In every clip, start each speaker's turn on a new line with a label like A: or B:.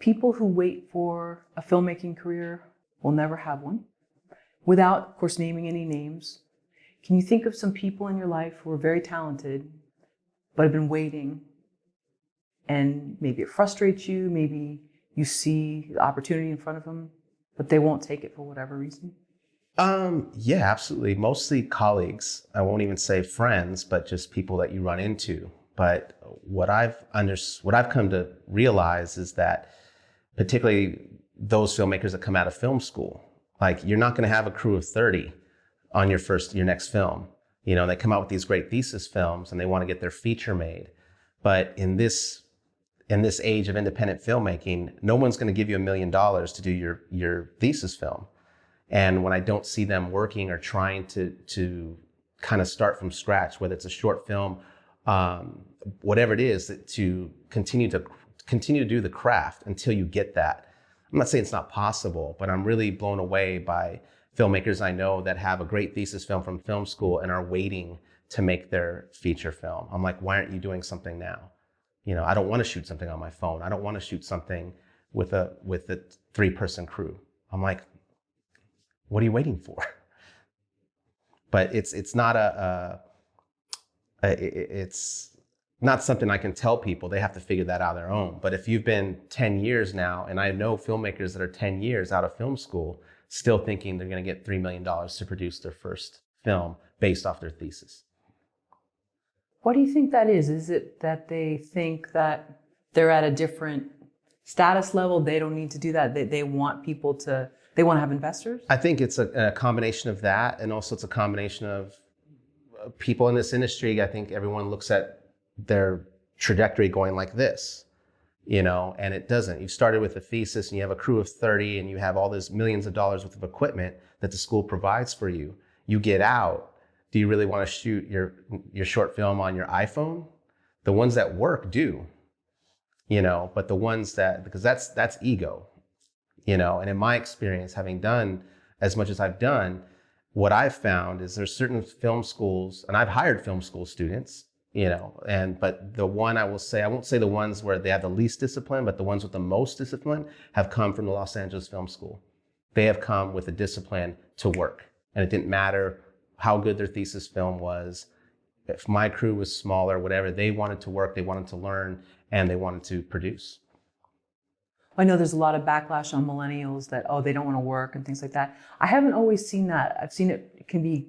A: People who wait for a filmmaking career will never have one. Without, of course, naming any names, can you think of some people in your life who are very talented, but have been waiting, and maybe it frustrates you, maybe you see the opportunity in front of them, but they won't take it for whatever reason?
B: Yeah, absolutely. Mostly colleagues. I won't even say friends, but just people that you run into. But what I've come to realize is that particularly those filmmakers that come out of film school, like you're not going to have a crew of 30 on your next film. You know, they come out with these great thesis films and they want to get their feature made. But in this age of independent filmmaking, no one's going to give you $1 million to do your thesis film. And when I don't see them working or trying to kind of start from scratch, whether it's a short film, whatever it is, to continue to do the craft until you get that. I'm not saying it's not possible, but I'm really blown away by filmmakers I know that have a great thesis film from film school and are waiting to make their feature film. I'm like, why aren't you doing something now? You know, I don't want to shoot something on my phone. I don't want to shoot something with a 3-person crew. I'm like, what are you waiting for? But it's not it's not something I can tell people. They have to figure that out on their own. But if you've been 10 years now, and I know filmmakers that are 10 years out of film school, still thinking they're going to get $3 million to produce their first film based off their thesis.
A: What do you think that is? Is it that they think that they're at a different status level? They don't need to do that. They want people to, they want to have investors?
B: I think it's a combination of that. And also it's a combination of people in this industry. I think everyone looks at their trajectory going like this, you know, and it doesn't. You started with a thesis and you have a crew of 30 and you have all this millions of dollars worth of equipment that the school provides for you. You get out. Do you really want to shoot your short film on your iPhone? The ones that work do, you know, but the ones that, because that's ego, you know, and in my experience, having done as much as I've done, what I've found is there's certain film schools, and I've hired film school students, you know, but the one I won't say the ones where they have the least discipline, but the ones with the most discipline have come from the Los Angeles Film School. They have come with a discipline to work, and it didn't matter how good their thesis film was. If my crew was smaller, whatever, they wanted to work, they wanted to learn, and they wanted to produce.
A: I know there's a lot of backlash on millennials that, oh, they don't want to work and things like that. I haven't always seen that. I've seen it can be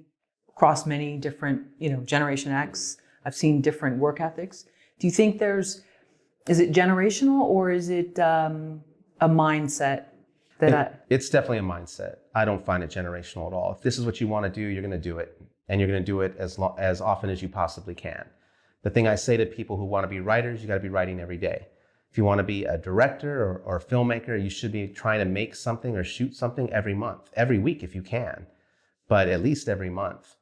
A: across many different, you know, Generation X. I've seen different work ethics. Do you think is it generational, or is it a mindset?
B: It's definitely a mindset. I don't find it generational at all. If this is what you want to do, you're going to do it. And you're going to do it as often as you possibly can. The thing I say to people who want to be writers, you got to be writing every day. If you want to be a director or a filmmaker, you should be trying to make something or shoot something every month, every week if you can, but at least every month.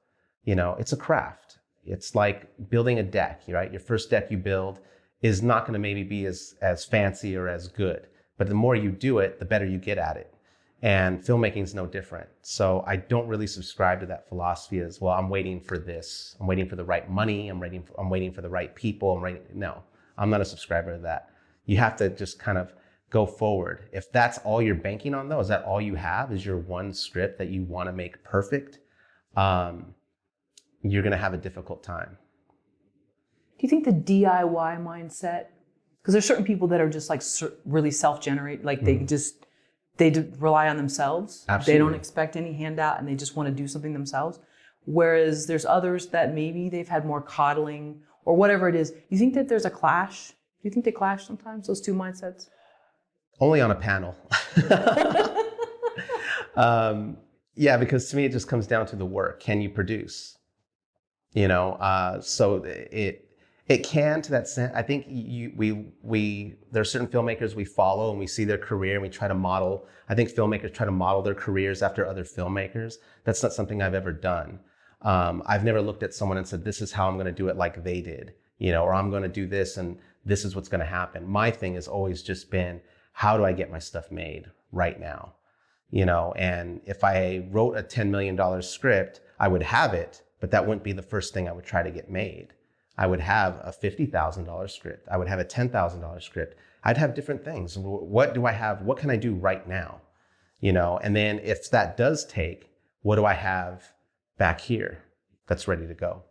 B: You know, it's a craft. It's like building a deck, right? Your first deck you build is not going to maybe be as fancy or as good. But the more you do it, the better you get at it. And filmmaking is no different. So I don't really subscribe to that philosophy as, well, I'm waiting for this. I'm waiting for the right money. I'm waiting for the right people. No, I'm not a subscriber to that. You have to just kind of go forward. If that's all you're banking on, though, is that all you have is your one script that you want to make perfect, you're going to have a difficult time.
A: Do you think the DIY mindset, because there's certain people that are just like really self-generate, like they rely on themselves.
B: Absolutely.
A: They don't expect any handout and they just want to do something themselves. Whereas there's others that maybe they've had more coddling or whatever it is. You think that there's a clash? Do you think they clash sometimes, those two mindsets?
B: Only on a panel. Yeah, because to me, it just comes down to the work. Can you produce? You know, so it can, to that extent. I think there are certain filmmakers we follow and we see their career and we try to model. I think filmmakers try to model their careers after other filmmakers. That's not something I've ever done. I've never looked at someone and said, this is how I'm going to do it like they did, you know, or I'm going to do this and this is what's going to happen. My thing has always just been, how do I get my stuff made right now? You know, and if I wrote a $10 million script, I would have it, but that wouldn't be the first thing I would try to get made. I would have a $50,000 script. I would have a $10,000 script. I'd have different things. What do I have? What can I do right now? And then if that does take, what do I have back here that's ready to go?